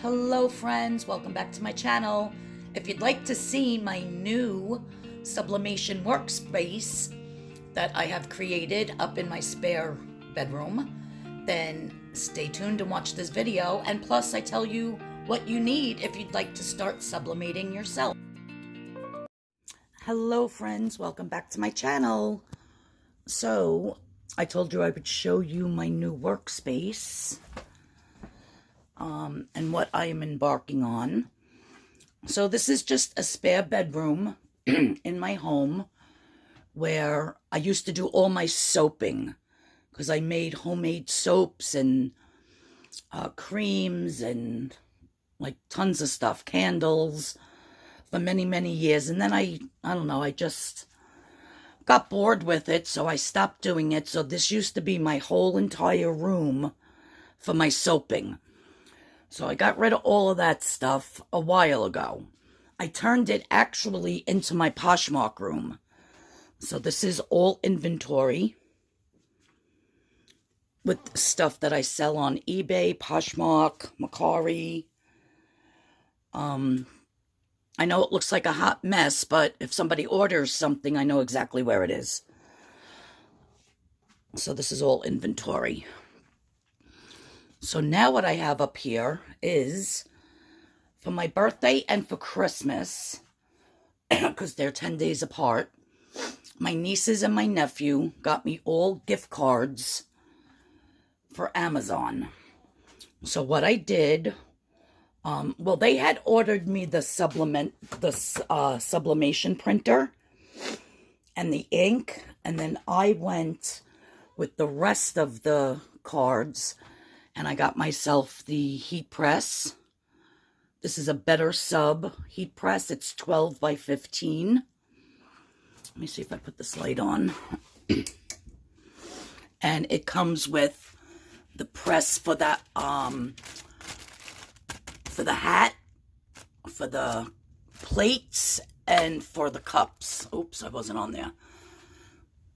Hello friends, welcome back to my channel. If you'd like to see my new Sublimation Workspace that I have created up in my spare bedroom, then stay tuned and watch this video. And plus I tell you what you need if you'd like to start sublimating yourself. Hello friends, welcome back to my channel. So I told you I would show you my new workspace. And what I am embarking on. So this is just a spare bedroom in my home where I used to do all my soaping because I made homemade soaps and creams and like tons of stuff, candles for many years. And then I don't know, I just got bored with it, so I stopped doing it. So this used to be my whole entire room for my soaping. So I got rid of all of that stuff a while ago. I turned it actually into my Poshmark room. So this is all inventory with stuff that I sell on eBay, Poshmark, Mercari. I know it looks like a hot mess, but if somebody orders something, I know exactly where it is. So this is all inventory. So now what I have up here is for my birthday and for Christmas, because they're 10 days apart, my nieces and my nephew got me all gift cards for Amazon. So what I did, well, they had ordered me the sublimation printer and the ink, and then I went with the rest of the cards. And I got myself the heat press. This is a BetterSub heat press. It's 12 by 15. Let me see if I put this light on. And it comes with the press for that, for the hat, for the plates, and for the cups. Oops, I wasn't on there.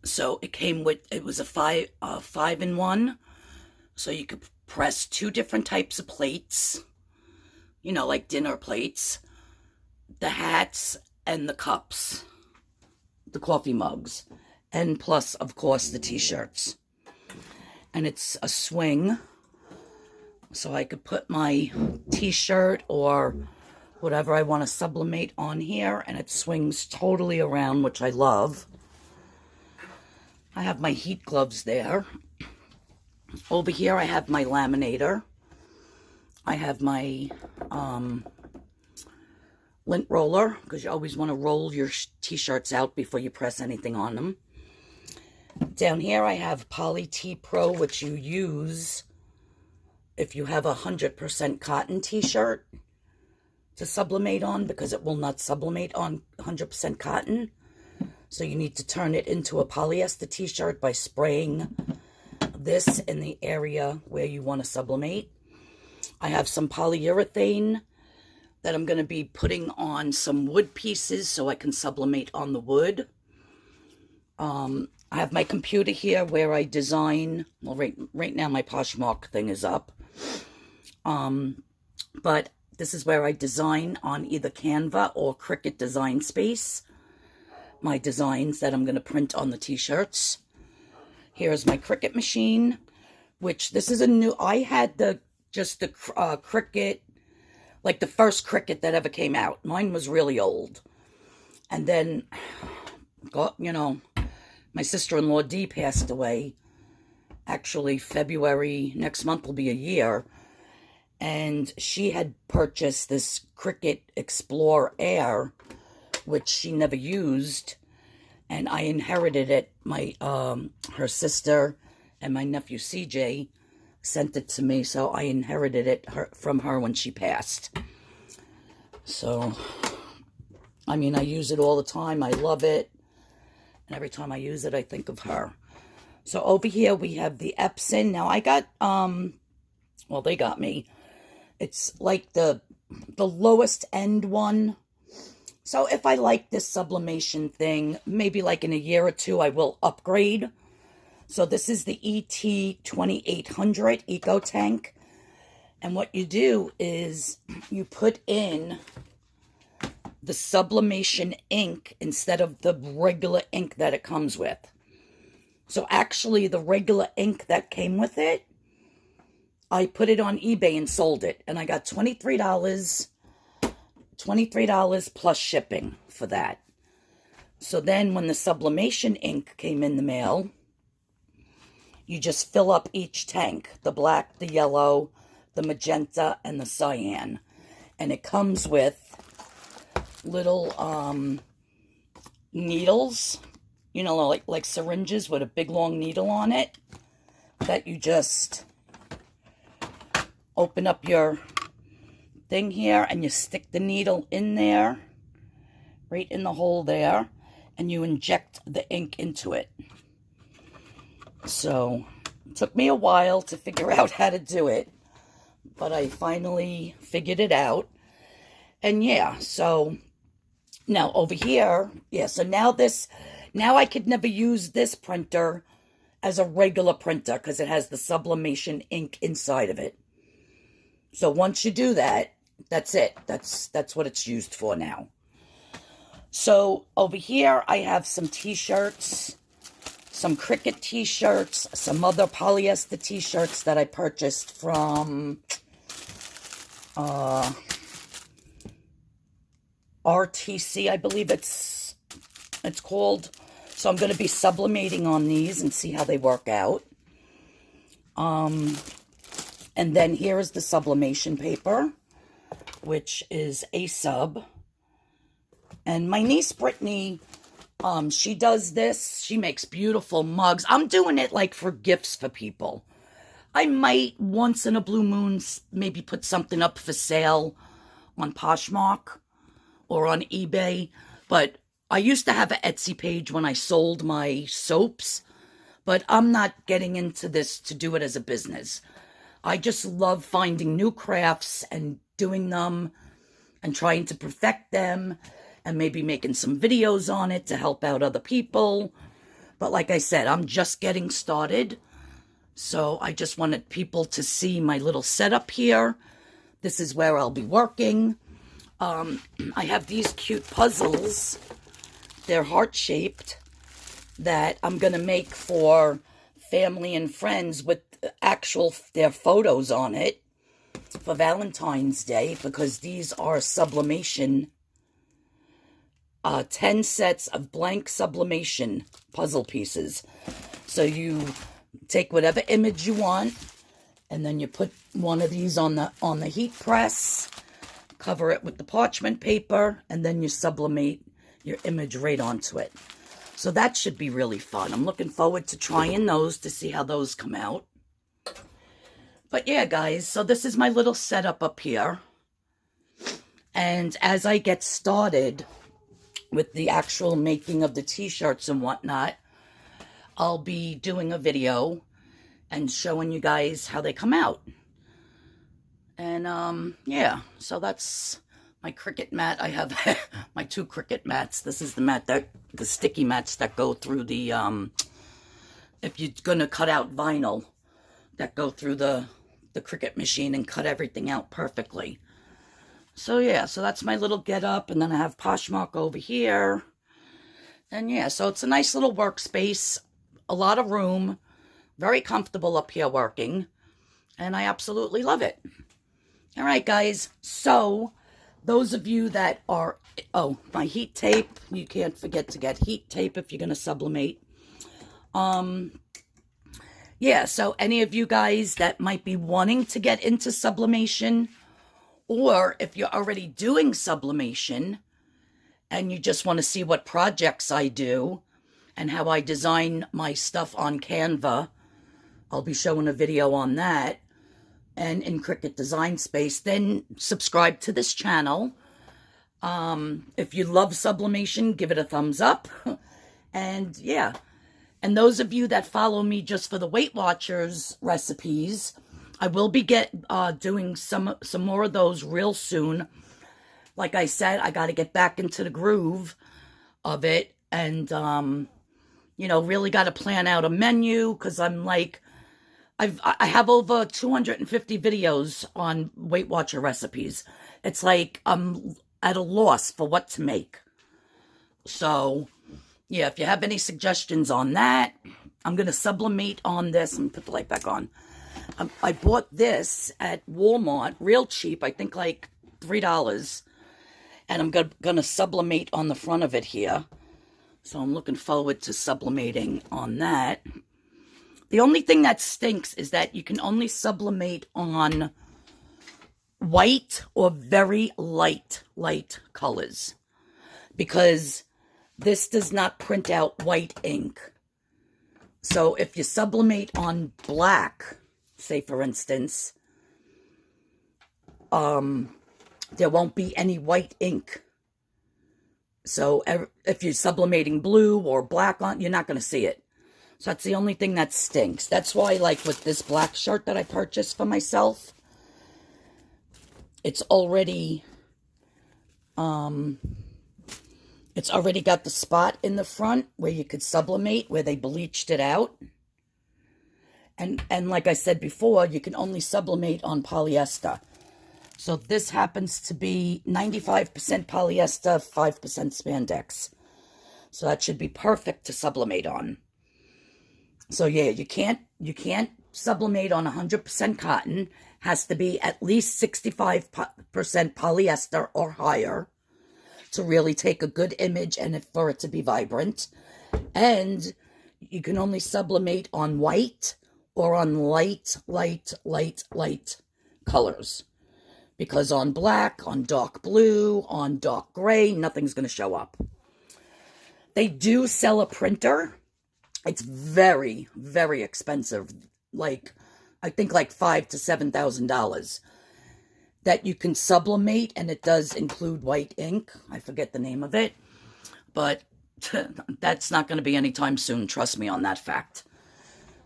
So it came with, it was a 5-in-1. So you could press 2 different types of plates, you know, like dinner plates, the hats, and the cups, the coffee mugs, and plus, of course, the t-shirts. And it's a swing, so I could put my t-shirt or whatever I want to sublimate on here, and it swings totally around, which I love. I have my heat gloves there. Over here, I have my laminator. I have my lint roller, because you always want to roll your t-shirts out before you press anything on them. Down here, I have Poly T Pro, which you use if you have a 100% cotton t-shirt to sublimate on, because it will not sublimate on 100% cotton. So you need to turn it into a polyester t-shirt by spraying this in the area where you want to sublimate. I have some polyurethane that I'm going to be putting on some wood pieces so I can sublimate on the wood. I have my computer here where I design. Well, right now my Poshmark thing is up. But this is where I design on either Canva or Cricut Design Space. My designs that I'm going to print on the t-shirts. Here's my Cricut machine, which this is a new, I had just the Cricut, like the first Cricut that ever came out. Mine was really old. And then, you know, my sister-in-law Dee passed away. Actually, February, next month will be a year. And she had purchased this Cricut Explore Air, which she never used. And I inherited it. My her sister and my nephew CJ sent it to me, so I inherited it from her when she passed. So, I mean, I use it all the time. I love it. And every time I use it, I think of her. So over here we have the Epson. Now I got, well, they got me. It's like the lowest end one. So if I like this sublimation thing, maybe like in a year or two, I will upgrade. So this is the ET2800 Eco tank. And what you do is you put in the sublimation ink instead of the regular ink that it comes with. So actually the regular ink that came with it, I put it on eBay and sold it. And I got $23 plus shipping for that. So then when the sublimation ink came in the mail, you just fill up each tank, the black, the yellow, the magenta, and the cyan. And it comes with little needles, you know, like syringes with a big long needle on it, that you just open up your thing here and you stick the needle in there, right in the hole there, and you inject the ink into it. So it took me a while to figure out how to do it, but I finally figured it out. And yeah, so now over here, yeah, so now I could never use this printer as a regular printer because it has the sublimation ink inside of it. So once you do that, that's it. That's what it's used for now. So over here, I have some t-shirts, some Cricut t-shirts, some other polyester t-shirts that I purchased from RTC, I believe it's called. So I'm going to be sublimating on these and see how they work out. And then here is the sublimation paper, which is A Sub. And my niece Brittany, she does this. She makes beautiful mugs. I'm doing it like for gifts for people. I might once in a blue moon maybe put something up for sale on Poshmark or on eBay. But I used to have an Etsy page when I sold my soaps. But I'm not getting into this to do it as a business. I just love finding new crafts and doing them and trying to perfect them and maybe making some videos on it to help out other people. But like I said, I'm just getting started. So I just wanted people to see my little setup here. This is where I'll be working. I have these cute puzzles. They're heart-shaped that I'm going to make for family and friends with their photos on it for Valentine's Day, because these are sublimation 10 sets of blank sublimation puzzle pieces. So you take whatever image you want, and then you put one of these on the heat press, cover it with the parchment paper, and then you sublimate your image right onto it. So that should be really fun. I'm looking forward to trying those to see how those come out. But yeah, guys, so this is my little setup up here. And as I get started with the actual making of the t-shirts and whatnot, I'll be doing a video and showing you guys how they come out. And yeah, so that's my Cricut mat. I have my 2 Cricut mats. This is the sticky mats that go through the, if you're gonna cut out vinyl, that go through the Cricut machine and cut everything out perfectly. So yeah, so that's my little get up, and then I have Poshmark over here. And yeah, so it's a nice little workspace, a lot of room, very comfortable up here working, and I absolutely love it. All right, guys, so those of you that are, oh, my heat tape, you can't forget to get heat tape if you're going to sublimate. Yeah, so any of you guys that might be wanting to get into sublimation, or if you're already doing sublimation and you just want to see what projects I do and how I design my stuff on Canva, I'll be showing a video on that, and in Cricut Design Space, then subscribe to this channel. If you love sublimation, give it a thumbs up. And yeah, and those of you that follow me just for the Weight Watchers recipes, I will be doing some more of those real soon. Like I said, I got to get back into the groove of it, and you know, really got to plan out a menu, because I'm like, I have over 250 videos on Weight Watcher recipes. It's like I'm at a loss for what to make. So, yeah, if you have any suggestions on that, I'm going to sublimate on this. Let me put the light back on. I bought this at Walmart, real cheap, I think like $3. And I'm going to sublimate on the front of it here. So I'm looking forward to sublimating on that. The only thing that stinks is that you can only sublimate on white or very light colors. Because this does not print out white ink. So if you sublimate on black, say for instance, there won't be any white ink. So if you're sublimating blue or black on, you're not going to see it. So that's the only thing that stinks. That's why, like with this black shirt that I purchased for myself, it's already got the spot in the front where you could sublimate, where they bleached it out. And like I said before, you can only sublimate on polyester. So this happens to be 95% polyester, 5% spandex. So that should be perfect to sublimate on. So yeah, you can't sublimate on 100% cotton. Has to be at least 65% polyester or higher to really take a good image and for it to be vibrant. And you can only sublimate on white or on light colors. Because on black, on dark blue, on dark gray, nothing's going to show up. They do sell a printer. It's very, very expensive. Like, I think like $5,000 to $7,000. That you can sublimate, and it does include white ink. I forget the name of it. But that's not going to be anytime soon. Trust me on that fact.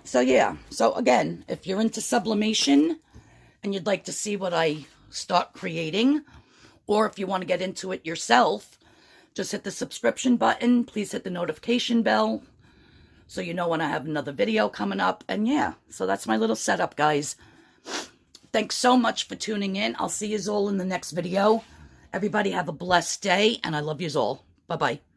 So yeah. So again, if you're into sublimation and you'd like to see what I start creating, or if you want to get into it yourself, just hit the subscription button. Please hit the notification bell so you know when I have another video coming up. And yeah, so that's my little setup, guys. Thanks so much for tuning in. I'll see you all in the next video. Everybody have a blessed day, and I love you all. Bye-bye.